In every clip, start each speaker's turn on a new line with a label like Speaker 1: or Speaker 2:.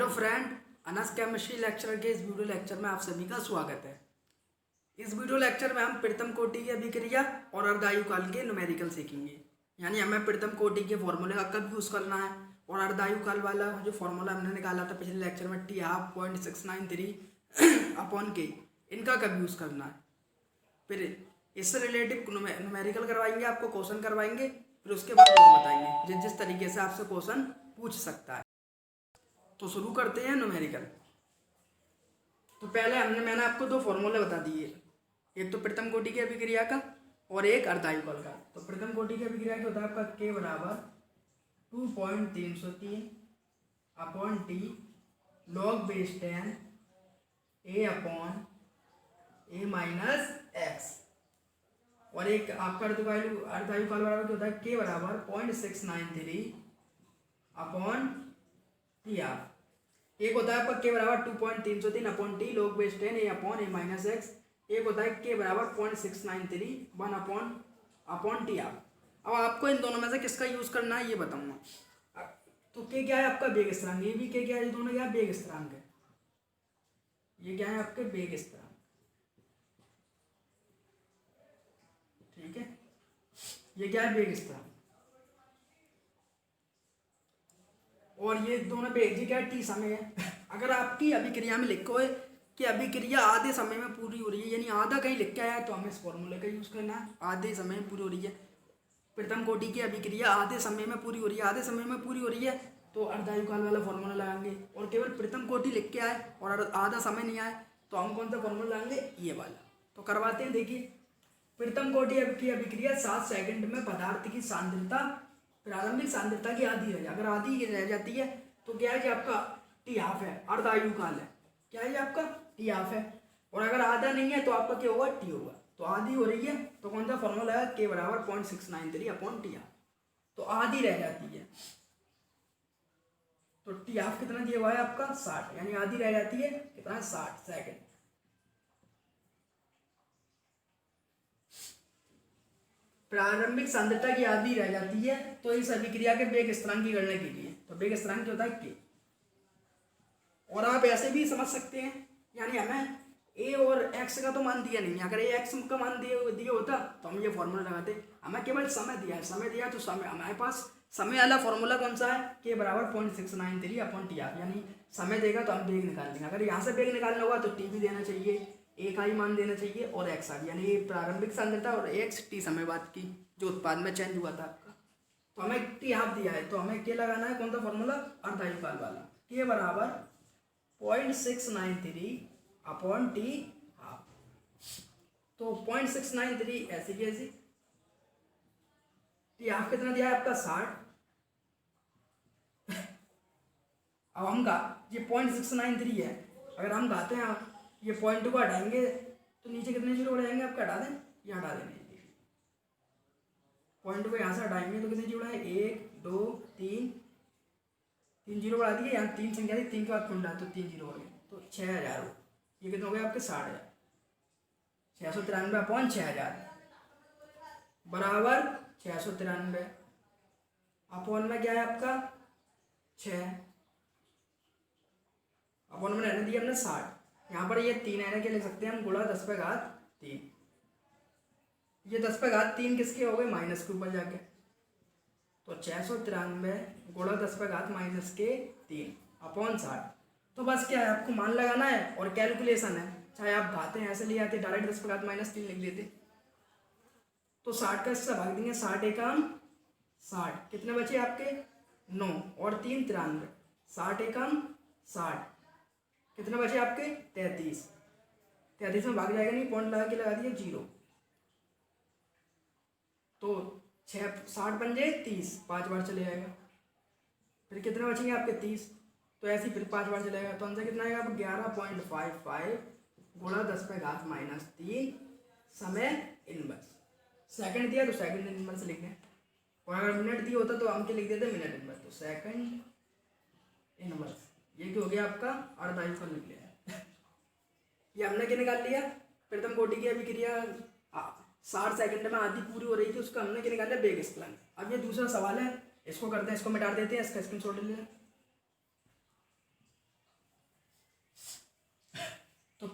Speaker 1: Hello friend, Anas chemistry lecture के इस video lecture में आप सभी का स्वागत है। इस वीडियो लेक्चर में हम प्रथम कोटि की अभिक्रिया और अर्धायु काल के न्यूमेरिकल सीखेंगे। यानी हमें प्रथम कोटि के फॉर्मूले का कब यूज़ करना है और अर्धायु काल वाला जो फॉर्मूला हमने निकाला था पिछले लेक्चर में T ½.693/K, इनका कब यूज़ करना है। फिर इससे रिलेटिव न्यूमेरिकल करवाएंगे, आपको क्वेश्चन करवाएंगे, फिर उसके बाद और बताएंगे जिस तरीके से आपसे क्वेश्चन पूछ सकता है। तो शुरू करते हैं न्यूमेरिकल। तो पहले मैंने आपको दो फॉर्मूले बता दिए, एक तो प्रथम कोटि की अभिक्रिया का और एक अर्धायु काल का। तो प्रथम कोटि की अभिक्रिया क्या होता है आपका K बराबर 2.303/T log base 10 A/A-x, और एक आपका अर्धायु काल बराबर क्या होता है K बराबर 0.693/T। एक होता है आपका K बराबर 2.303/T log base 10 A/A-x, एक होता है K बराबर 0.693/1/T। अब आपको इन दोनों में से किसका यूज करना है ये बताऊंगा। तो K क्या है आपका वेग स्थिरांक, ये भी K क्या है, ये दोनों क्या है वेग स्थिरांक है। ये क्या है आपके वेग स्थिरांक, ठीक है, ये क्या है वेग स्थिरांक, और ये दोनों बेजी क्या T समय है। अगर आपकी अभिक्रिया में लिखो है कि अभिक्रिया आधे समय में पूरी हो रही है, यानी आधा कहीं लिख के आया है, तो हमें इस फॉर्मूले का यूज़ करना है। आधे समय में पूरी हो रही है, प्रथम कोटि की अभिक्रिया आधे समय में पूरी हो रही है, आधे समय में पूरी हो रही है तो अर्धायु काल वाला फॉर्मूला लगाएंगे। और केवल प्रथम कोटि लिख के आए और आधा समय नहीं आए तो हम कौन सा फॉर्मूला लगाएंगे, ये वाला। तो करवाते हैं, देखिए। प्रथम कोटि की अभिक्रिया 7 सेकंड में पदार्थ की सांद्रता प्रारंभिक सांद्रता की आधी है। अगर आधी रह जाती है तो क्या है कि आपका T½ है, अर्धायु काल है। क्या है आपका T½ है। और अगर आधा नहीं है तो आपका क्या होगा, T होगा। तो आधी हो रही है तो कौन सा फॉर्मूला है, K बराबर 0.693/T। तो आधी रह जाती है तो T½ कितना दिया हुआ है आपका 60, यानी आधी रह जाती है कितना 60 सेकंड। प्रारंभिक सांद्रता की आधी रह जाती है तो इस अभिक्रिया के वेग स्थिरांक की गणना कीजिए। तो वेग स्थिरांक क्या होता है K, और आप ऐसे भी समझ सकते हैं, यानी हमें A और X का तो मान दिया नहीं है। अगर X का मान दिया होता तो हम ये फॉर्मूला लगाते। हमें केवल समय दिया है, समय दिया तो समय हमारे पास समय वाला फॉर्मूला कौन सा है, K बराबर 0.693/T। यानी समय देगा तो हम वेग निकाल लेंगे। अगर यहाँ से वेग निकालना होगा तो T भी देना चाहिए, A का ही मान देना चाहिए और X का भी, यानी प्रारंभिक सांद्रता और X T समय बाद की जो उत्पाद में चेंज हुआ था आपका। तो हमें T½ दिया है तो हमें K लगाना है, कौन सा फॉर्मूला, अर्धायु काल वाला। K बराबर 0.693/T²। तो 0.693 ऐसी कैसी, T½ कितना दिया है आपका 60। अब हम ये 0.693 है, अगर हम घाते हैं ये पॉइंट को हटाएंगे तो नीचे कितने जीरो बढ़ जाएंगे आपका, हटा दें, ये हटा देंगे। पॉइंट को यहाँ से हटाएंगे तो कितने जीरो है, 1 2 3 जीरो बढ़ा दिए। यहाँ 3 संख्या थी, 3 के बाद कुंडा तो 3 जीरो हो गए, तो 6000। ये कितने हो गए आपके 60,000, 693/6000 बराबर 693 अपॉन में क्या है आपका 6 अपॉन में रहने दिया हमने 60। यहाँ पर ये 3 रहने के लिख सकते हैं हम गुणा 10⁻3। ये 10⁻3 किसके हो गए, माइनस के ऊपर जाके, तो 693 गुणा 10⁻−3 अपॉन 60। तो बस क्या है, आपको मान लगाना है और कैलकुलेशन है। चाहे आप घाते हैं ऐसे ले आते, डायरेक्ट 10⁻−3 लिख लेते। तो 60 का इससे भाग देंगे, 60 एकम 60, कितने बचे आपके 9 और 3 93, 60 एकम 60, कितने बचे आपके 33। 33 में भाग जाएगा नहीं, पॉइंट लगा के लगा दिया 0। तो 60 बन जाए 30, 5 बार चले जाएगा, फिर कितने बचेंगे आपके 30। तो ऐसे ही फिर 5 बार चलेगा, तो आंसर कितना आएगा आप 11.55 गुणा 10⁻−3 समय इनवर्स। सेकंड दिया तो सेकंड इनवर्स लिख लें, और अगर मिनट दिया होता तो हम क्या लिख देते मिनट इनवर्स। तो सेकंड इनवर्स ये क्या हो गया आपका अर्धायु काल लिख लिया। ये हमने क्या निकाल लिया, प्रथम कोटि की अभिक्रिया 60 सेकंड में आधी पूरी हो रही थी, उसका हमने क्या निकाला वेग स्थिरांक। अब ये दूसरा सवाल है, इसको करते हैं, इसको मिटा देते हैं, इसका स्क्रीनशॉट ले लें।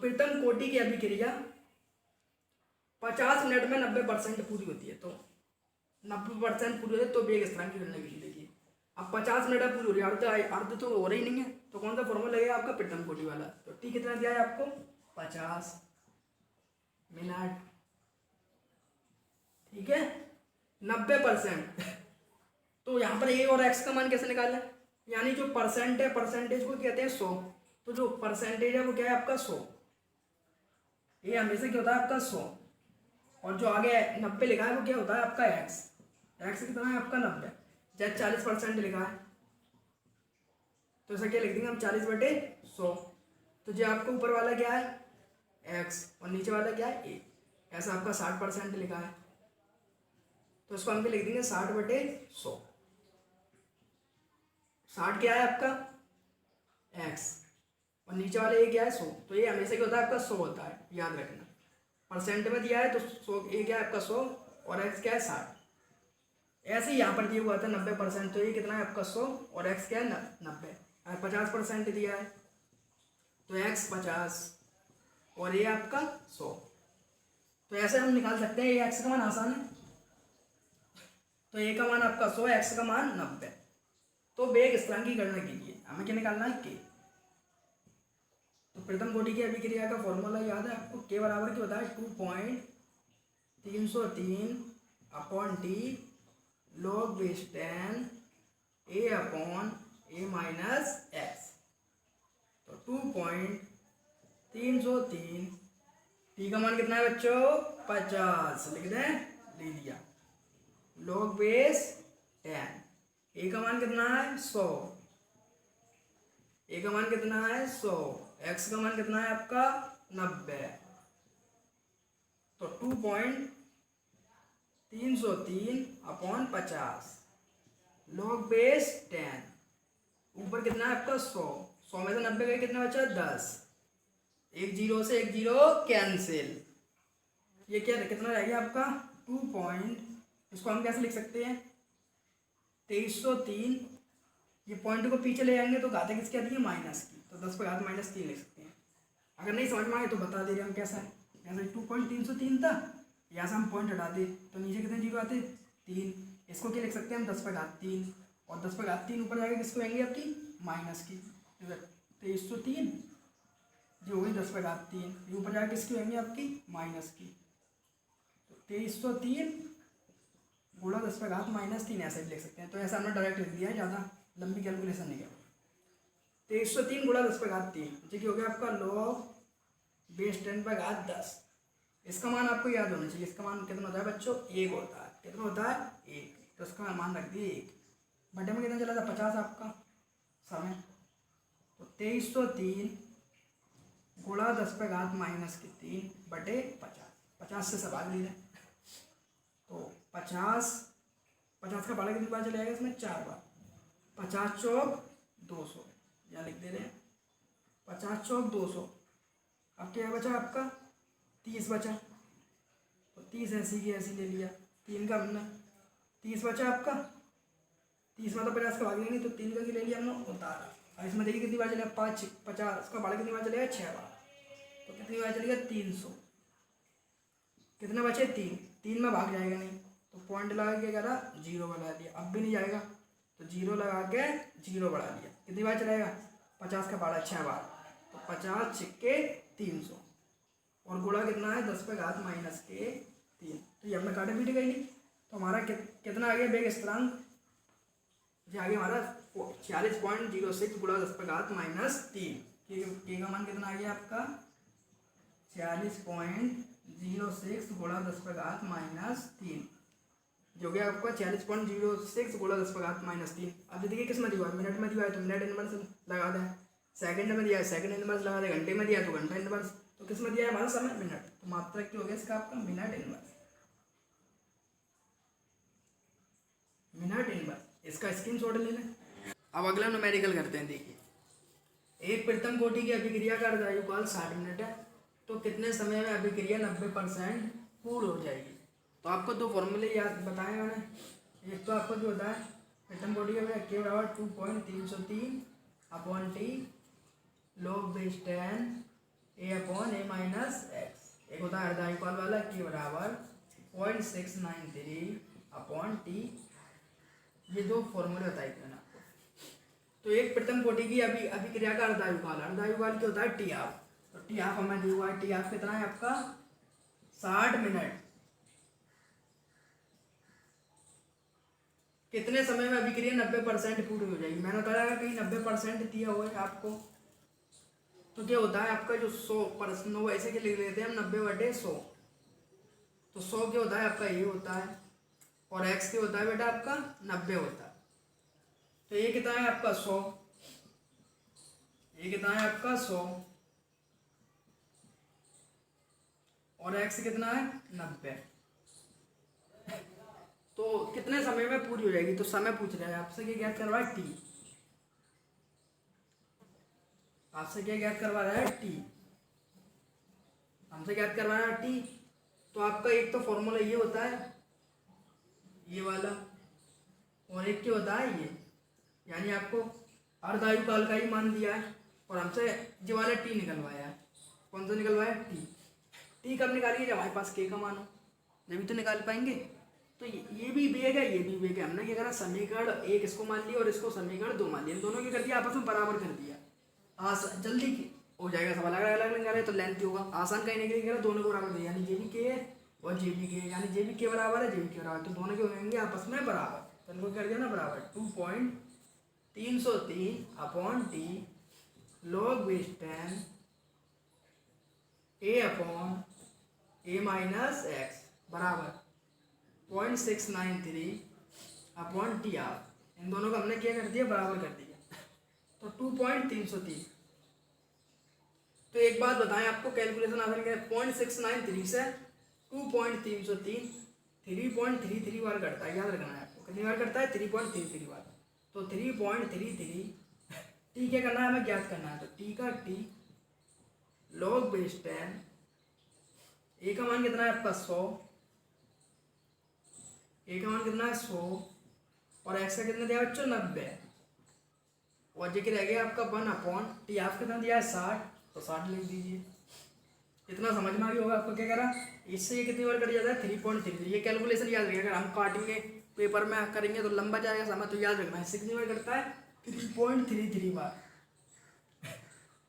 Speaker 1: प्रथम कोटि की अभिक्रिया 50 मिनट में 90% पूरी होती है। तो 90% पूरी होती है तो वेग स्थिरांक की गणना कीजिए। देखिए अब 50 मिनट में पूरी हो रही है, अर्ध तो हो रही नहीं है, तो कौन सा फॉर्मूला लगेगा आपका प्रथम कोटि वाला। तो टी कितना दिया है आपको 50 मिनट, ठीक है 90%। तो यहाँ पर ए और एक्स का मान कैसे निकालना है, यानी जो परसेंट है परसेंटेज को कहते हैं 100, तो जो परसेंटेज है वो क्या है आपका 100, ये हमेशा क्या होता है आपका 100, और जो आगे 90 लिखा है वो क्या होता है आपका एक्स। एक्स कितना है आपका 90, जब 40% लिखा है तो ऐसा क्या लिख देंगे हम 40/100। तो जो आपको ऊपर वाला क्या है एक्स और नीचे वाला क्या है ए, ऐसा आपका 60% लिखा है तो इसको हम लिख देंगे 60/100। 60 क्या है आपका एक्स और नीचे वाले ए क्या है 100, तो ये हमेशा क्या होता है आपका 100 होता है, याद रखना। परसेंट में दिया है तो 100, ए क्या है आपका 100 और एक्स क्या है 60। ऐसे ही यहाँ पर दिया हुआ था 90%, तो ये कितना है आपका 100 और एक्स क्या है 90। अगर 50% दिया है तो एक्स 50 और ये आपका 100। तो ऐसे हम निकाल सकते हैं, ये एक्स का मान आसान है, तो ए का मान आपका 100, एक्स का मान 90। तो वेग स्थिरांक की गणना कीजिए, हमें क्या निकालना है के। तो प्रथम कोटि की अभिक्रिया का फॉर्मूला याद है आपको, के बराबर क्या होता है 2.303/t log base 10 a/a minus x. तो 2.303, टी का मान कितना है बच्चों 50 लिख दें, ले लिया, log बेस 10, ए का मान कितना है 100, ए का मान कितना है 100, एक्स का मान कितना है आपका 90। तो 2.303/50 log बेस 10, ऊपर कितना है आपका 100, 100 में से 90 गए कितना बचा 10, एक जीरो से एक जीरो कैंसिल, ये क्या कितना रह गया आपका 2. इसको हम कैसे लिख सकते हैं 2303, ये पॉइंट को पीछे ले जाएंगे तो घात किसकी आती है माइनस की, तो 10 पर घात -3 लिख सकते हैं। अगर नहीं समझ में आए तो बता दे रहे हम कैसा है। जैसे 2.303 था, यहाँ से हम पॉइंट हटाते तो नीचे कितने जीरो आते 3, इसको क्या लिख सकते हैं हम 10 पर घात 3, और 10 पर घात 3 ऊपर जाके किसको आएंगे आपकी माइनस की, 2303 जो हो गई 10 पर घात 3, ये ऊपर जाके किसकी होंगी आपकी माइनस की। तो 2303 गुणा 10 पर घात -3 ऐसे भी लिख सकते हैं। तो ऐसा हमने डायरेक्ट लिख दिया है, ज़्यादा लंबी कैलकुलेशन नहीं है। 2303 गुणा 10 पर घात 3 जो कि हो गया आपका log बेस 10 पर घात 10। इसका मान आपको याद होना चाहिए, इसका मान कितना होता है बच्चों 1 होता है, कितना होता है 1, तो इसका मान रख दिए 1। बटे में कितना चला था 50 आपका समय, तो 2303 गुणा 10 पर घात -3 बटे 50 से सब भाग लीजिए। तो 50 का भाड़ा कितनी बार चलेगा इसमें 4 बार, 50 चौक 200, यहाँ लिख दे रहे हैं 50 चौक 200। अब क्या बचा आपका 30 बचा, तो 30 ऐसी की ऐसी ले लिया, 3 का हमने 30 बचा आपका, 30 में तो 50 का भाग लेंगे तो 3 का की ले लिया हमने उतारा। और इसमें देखिए कितनी बार चलेगा 5, 50 का भाड़ा कितनी बार चलेगा 6 बार, तो कितनी बार चलेगा 300। कितने बचे 3 में भाग जाएगा नहीं, तो पॉइंट लगा के करा 0 बढ़ा दिया, अब भी नहीं जाएगा तो 0 लगा के 0 बढ़ा दिया। कितनी बार चलेगा 50 का भाड़ा 6 बार, तो 50 छिक्के 300, और गुणा कितना है 10 पर घात -3, तो ये हमने काटे पीटे गई नहीं, तो हमारा कितना आ गया वेग स्थिरांक, जो आगे हमारा 46.06 गुणा 10 पर घात -3, के का मान कितना आ गया आपका 46.06 गुणा 10 पर घात -3, जो गया आपका 46.06 गुणा 10 पर घात -3। अब देखिए किस में दिया है, मिनट में दिया है तो मिनट इनवर्स लगा दें, सेकंड में दिया है सेकंड इनवर्स लगा दें, घंटे में दिया है तो घंटा इनवर्स, तो किस में दिया है हमारा समय मिनट, तो मात्रा क्या हो गया इसका आपका मिनट इनवर्स, इसका स्क्रीनशॉट ले लें। अब अगला न्यूमेरिकल करते हैं। देखिए एक प्रथम कोटि की अभिक्रिया का अर्धायुकाल 60 मिनट है, तो कितने समय में अभिक्रिया 90% पूर्ण हो जाएगी। तो आपको 2 फॉर्मूले याद बताए मैंने, एक तो आपको जो होता है प्रथम कोटि का के बराबर 2.303/t log बेस 10 ए अपॉन ए माइनस एक्स। एक होता है अर्धायुकाल वाला के बराबर 0.693 अपॉन टी। ये दो फॉर्मूले बताए थे मैंने आपको। तो एक प्रथम कोटि की अभिक्रिया का अर्धायुकाल क्या होता है टी हाफ। तो टी हाफ हमें दिया हुआ है, टी हाफ कितना है आपका 60 मिनट। कितने समय में अभिक्रिया 90% पूरी हो जाएगी। मैंने बताया कहीं 90% दिया हुआ है आपको। तो क्या होता है आपका जो 100% हो ऐसे के लिख लेते हैं हम 90/100। तो 100 क्या होता है आपका ये होता है और x क्या होता है बेटा आपका 90 होता है। तो ये कितना है आपका 100, ये कितना है आपका 100 और x कितना है 90। तो कितने समय में पूरी हो जाएगी। तो समय पूछ रहा है आपसे, क्या ज्ञात करवा है टी। आपसे क्या ज्ञात करवा रहा है टी, हमसे ज्ञात करवा रहा है टी। तो आपका एक तो फॉर्मूला ये होता है ये वाला और एक क्या होता है ये, यानी आपको अर्धायुकाल का ही मान दिया है और हमसे ये वाला टी निकलवाया है। कौन सा निकलवाया टी। टी कब निकालिए जब हमारे पास के का मान हो, जब भी तो निकाल पाएंगे। तो ये भी वेग है ये भी वेग है। हमने क्या करा समीकरण एक इसको मान लिया और इसको समीकरण 2 मान लिया। इन दोनों की कर दिया आपस में बराबर कर दिया। जल्दी हो जाएगा सवाल। अगर अलग अलग निकाले तो लेंथ होगा। आसान कहीं नहीं करेगा, दोनों को बराबर दिया यानी जे भी के है और जे भी के है, यानी जे भी के बराबर है जे भी के बराबर। तो दोनों के हो जाएंगे आपस में बराबर। तो इनको कर दिया ना बराबर 2.303 अपॉन टी log बेस 10 ए अपॉन ए माइनस एक्स बराबर 0.693 अपॉन टी हाफ। इन दोनों का हमने क्या कर दिया बराबर कर दिया। तो 2.303। तो एक बात बताएं आपको कैलकुलेशन आसान क्या है। 0.693 से 2.303 3.33 बार करता है, याद रखना है आपको। कितनी बार करता है 3.33 बार। तो 3.33 टी क्या करना है हमें ज्ञात करना है। तो टी का टी log बेस 10 ए का मान कितना है आपका 100, ए का मान कितना है 100 और एक्स का कितना दिया बच्चों 90 और जे रह गया आपका 1 अपॉन टी हाफ कितना दिया है 60। तो 60 लिख दीजिए। इतना समझ में आ गया होगा आपको क्या करा। इससे ये कितनी बार कट जाता है 3.33। ये कैलकुलेशन याद रखिएगा। अगर हम काटेंगे पेपर में करेंगे तो लंबा जाएगा समय, तो याद रखना है इससे कितनी बार करता है 3.33 बार।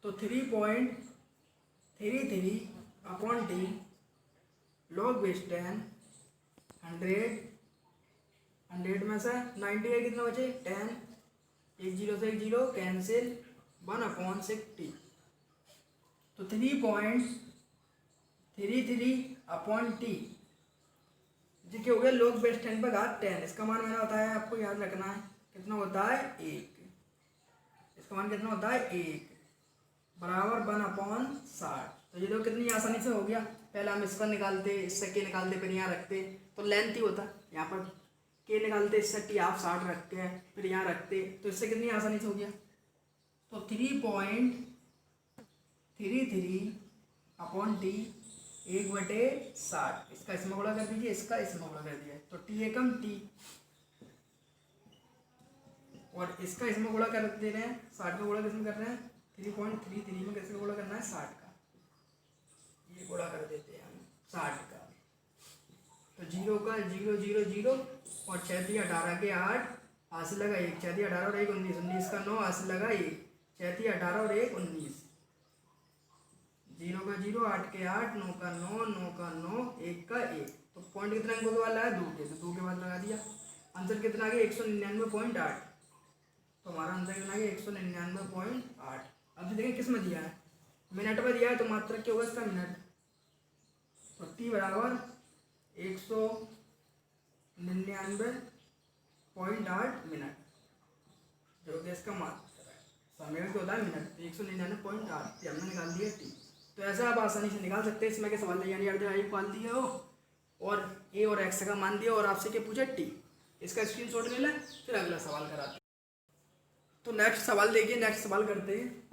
Speaker 1: तो 3.33 अपॉन टी log बेस 10 100 में से 90 है कितना बचे 10, एक जीरो से एक जीरो कैंसिल 1 अपॉन 60। तो 3.33 अपॉन टी जी के हो गया log बेस 10 पर घात 10। इसका मान मैंने बताया आपको याद रखना है कितना होता है 1। इसका मान कितना होता है 1 बराबर 1 अपॉन 60। तो ये तो कितनी आसानी से हो गया। पहले हम इसका निकालते इससे के निकालते फिर यहाँ रखते तो लेंथ ही होता। यहाँ पर के निकालते इससे टी हाफ 60 रखते हैं फिर यहाँ रखते तो इससे कितनी आसानी से हो गया। तो 3.33 अपॉन टी 1/60। इसका इसमें गुणा कर दीजिए, इसका इसमें गुणा कर दिया तो टी एकम टी और इसका इसमें गुणा कर दे रहे हैं। 60 का गुणा किसमें कर रहे हैं 3.33 में किसका गुणा करना है 60 का। ये गुणा कर देते हैं हम 60 का। तो 0 का 0 0 0 और 6 3 18 के 8 हाथ लगा 1 6 3 18 और 1 19 19 का 9 हाथ लगा 1 6 3 18 और 1 19 0 का 0 8 के 8 9 का 9 9 का 9 1 का 1। तो पॉइंट कितना अंकों के वाला है 2 के, तो 2 के बाद लगा दिया। आंसर कितना आ गया 199.8। तो हमारा आंसर कितना आ गया 199.8। अब देखें किस में दिया है मिनट में दिया है तो मात्रक क्या होगा इसका मिनट। तो टी बराबर 199.8 मिनट जो कि इसका मात्रक है। समय क्या होता है मिनट। तो 199.8 हमने निकाल दिया टी। तो ऐसा आप आसानी से निकाल सकते हैं। इसमें के सवाल यानी अर्धवायु निकाल दिया हो और ए और एक्स का मान दिया और आपसे क्या पूछा टी। इसका स्क्रीनशॉट ले लें फिर अगला सवाल कराते हैं। तो नेक्स्ट सवाल देखिए। नेक्स्ट सवाल करते हैं।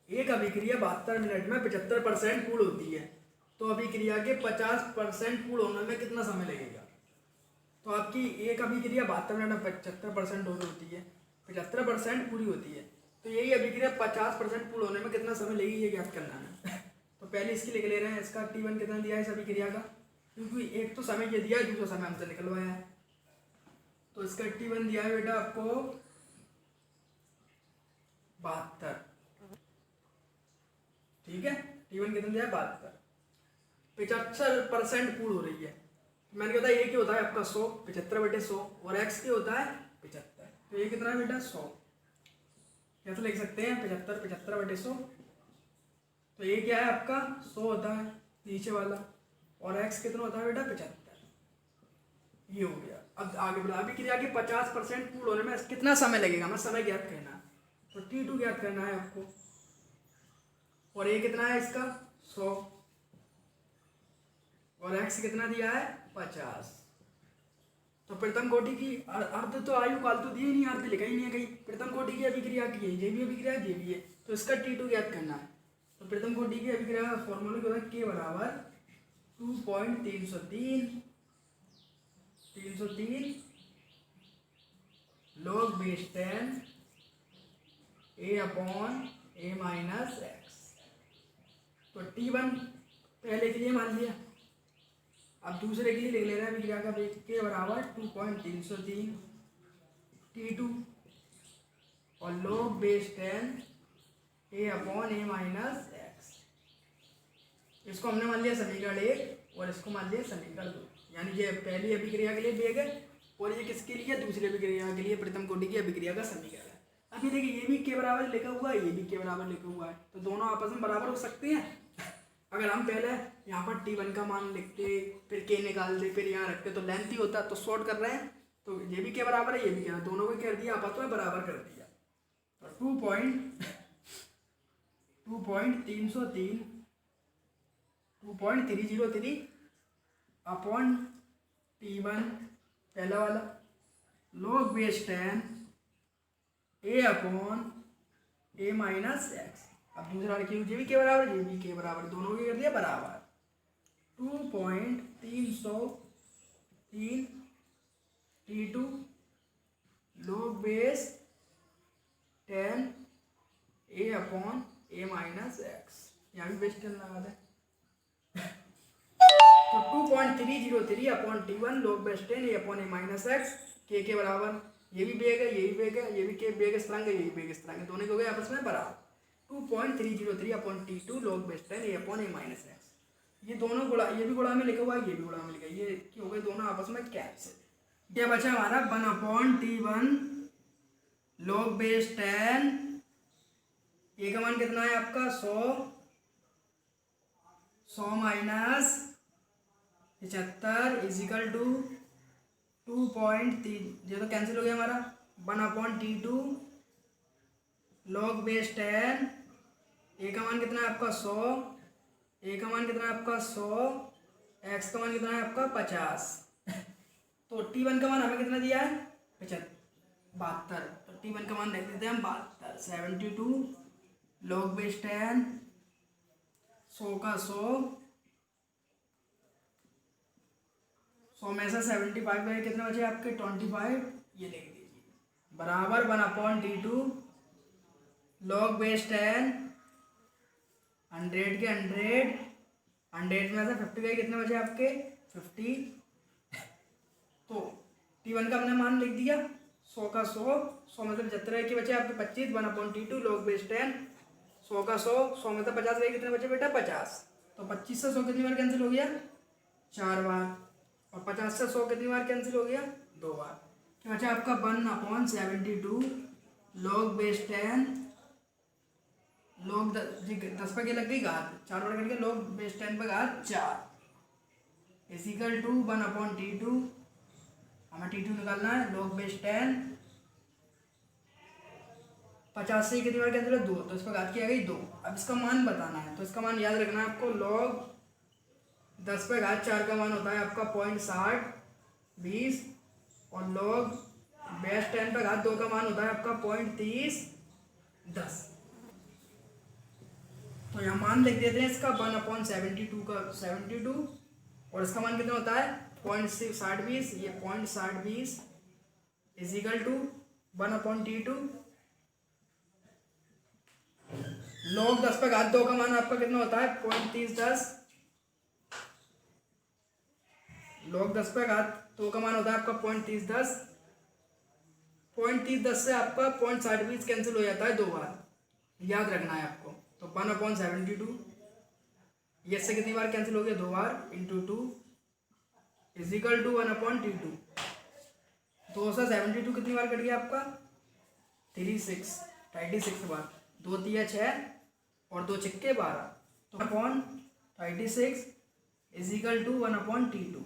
Speaker 1: एक अभिक्रिया 72 मिनट में 75% पूर्ण होती है तो अभिक्रिया के 50% पूर्ण होने में कितना समय लगेगा। तो आपकी एक अभिक्रिया 72 मिनट में 75% होती है 75% पूरी होती है तो यही अभिक्रिया 50% पूर्ण होने में कितना समय लगेगी ये ज्ञात करना है। तो पहले इसकी लिख ले रहे हैं, इसका T1 कितना दिया है इस अभिक्रिया का, क्योंकि एक तो समय ये दिया है, दूसरा समय हमसे निकलवाया है। तो इसका T1 दिया है बेटा आपको 72, ठीक है। T1 कितना दिया है 72, 75% पूर्ण हो रही है। मैंने कहा था ये क्या होता है आपका 100, 75/100, और x क्या होता है 75। तो ये कितना है बेटा 100, कैसे लिख सकते हैं 75/100। तो ये क्या है आपका 100 होता है नीचे वाला, और x कितना होता है बेटा 75। ये हो गया। अब आगे बढ़ा, अभी क्रिया के 50% पूर्ण होने में कितना समय लगेगा, हमें समय ज्ञात करना है। तो T2 ज्ञात करना है आपको, और ये कितना है इसका 100, और x कितना दिया है 50। तो प्रथम कोटि की अर्ध तो आयु काल तो दिए नहीं, अर्ध लिखा ही नहीं है कहीं। प्रथम कोटि की अभिक्रिया की है, ये भी अभिक्रिया ये भी है, तो इसका T2 ज्ञात करना है। तो प्रथम कोटि की अभिक्रिया का फॉर्मूला क्या होता है, K बराबर 2.303 log base 10 A/A-x। तो T1 पहले के लिए मान लिया, अब दूसरे के लिए लिख ले रहे हैं अभिक्रिया का वेग, के बराबर 2.303 T2 और log base 10 A/A-x। इसको हमने मान लिया समीकरण 1 और इसको मान लिया समीकरण 2, यानी ये पहली अभिक्रिया के लिए वेग है और ये किसके लिए, दूसरी अभिक्रिया के लिए प्रथम कोटि की अभिक्रिया का समीकरण है। अभी देखिए ये भी के बराबर लिखा हुआ है, ये भी के बराबर लिखा हुआ है, तो दोनों आपस में बराबर हो सकते हैं। अगर हम पहले यहाँ पर T1 का मान लिखते, फिर K निकालते, फिर यहाँ रखते तो लेंथ ही होता, तो शॉर्ट कर रहे हैं, तो ये भी के बराबर है, ये भी क्या, दोनों को कर दिया आपस में बराबर कर दिया। तो 2.303 अपॉन T1 पहला वाला log base 10 A/A-x। अब दूसरा लिखिए, ये भी के बराबर, ये भी के बराबर, दोनों को कर दिया बराबर। 2.303 T2 log base 10 A/A-x। यहाँ भी बेस 10 लगा दें, तो 2.303 upon T1 log base 10 A/A-x के बराबर, ये भी बेग है, ये भी बेग है, ये भी के बेग स्थिरांक है, ये भी बेग स्थिरांक है, दोनों के हो गए आपस में बराबर। 2.303 upon T2 log base 10 A/A-x। ये दोनों गुणा, ये भी गुणा में लिखा हुआ है, ये भी गुणा में लिखा है, ये क्या हो गए दोनों आपस में कैंसिल। क्या बचा हमारा 1/T1 log base 10, ये का मान कितना है आपका 100 माइनस 75 इजिकल टू 2.3, ये तो कैंसिल हो गया हमारा, 1/T2 log base 10, ए का मान कितना है आपका 100, ए का मान कितना है आपका 100, एक्स का मान कितना है आपका 50। तो T1 का मान हमें कितना दिया है 72, तो T1 का मान रख देते हैं हम 72। 72 log base 10, 100 का 100 में से 75 गए, कितने बचे आपके 25, ये लिख दीजिए बराबर 1/T2 log base 10, 100 के 100 में से 50 गए, कितने बचे आपके 50। तो T1 का हमने मान लिख दिया 100 का 100 में से 75 के बचे आपके 25, 1/T2 log base 10, 100 का 100 में से 50 गए, कितने बचे बेटा 50। तो 25 से 100 कितनी बार कैंसिल हो गया 4 बार, और 50 से 100 कितनी बार कैंसिल हो गया 2 बार। क्या बचा आपका 1/72 log base 10 log 10 पे क्या लग गई घात, 4 बार करके log base 10 पे घात 4 इजिकल टू 1/T2, हमें T2 निकालना है log base 10, 50 से कितनी बार कैंसिल है 2, तो इस पर घात की आ गई 2। अब इसका मान बताना है, तो इसका मान याद रखना है आपको, log 10 पे घात 4 का मान होता है आपका 0.6020, और log base 10 पे घात 2 का मान होता है आपका 0.3010। तो यहाँ मान लिख देते हैं इसका 1/72 का 72, और इसका मान कितना होता है 0.6020, ये 0.6020 इजिकल टू 1/T2 log 10 पे घात 2 का मान आपका कितना होता है 0.3010। log 10 पे घात 2 का मान होता है आपका 0.3010। 0.3010 से आपका 0.60 कैंसिल हो जाता है 2 बार, याद रखना है आपको। तो 1/72 ये से कितनी बार कैंसिल हो गया 2 बार, इंटू 2 इजिकल टू 1/T2। 272 कितनी बार कट गया आपका 36 बार, 2 तिया 6 और 2 छिक्के 12, तो 1/36 इजिकल टू 1/T2।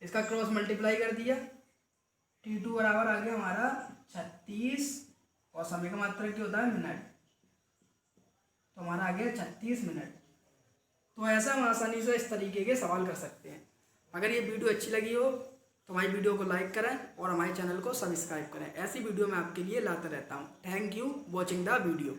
Speaker 1: इसका क्रॉस मल्टीप्लाई कर दिया, T2 बराबर आ गया हमारा 36 और समय का मात्रक क्या होता है मिनट, तो हमारा आ गया 36 मिनट। तो ऐसा हम आसानी से इस तरीके के सवाल कर सकते हैं। अगर ये वीडियो अच्छी लगी हो तो हमारी वीडियो को लाइक करें और हमारे चैनल को सब्सक्राइब करें। ऐसी वीडियो मैं आपके लिए लाता रहता हूँ। Thank you watching the video.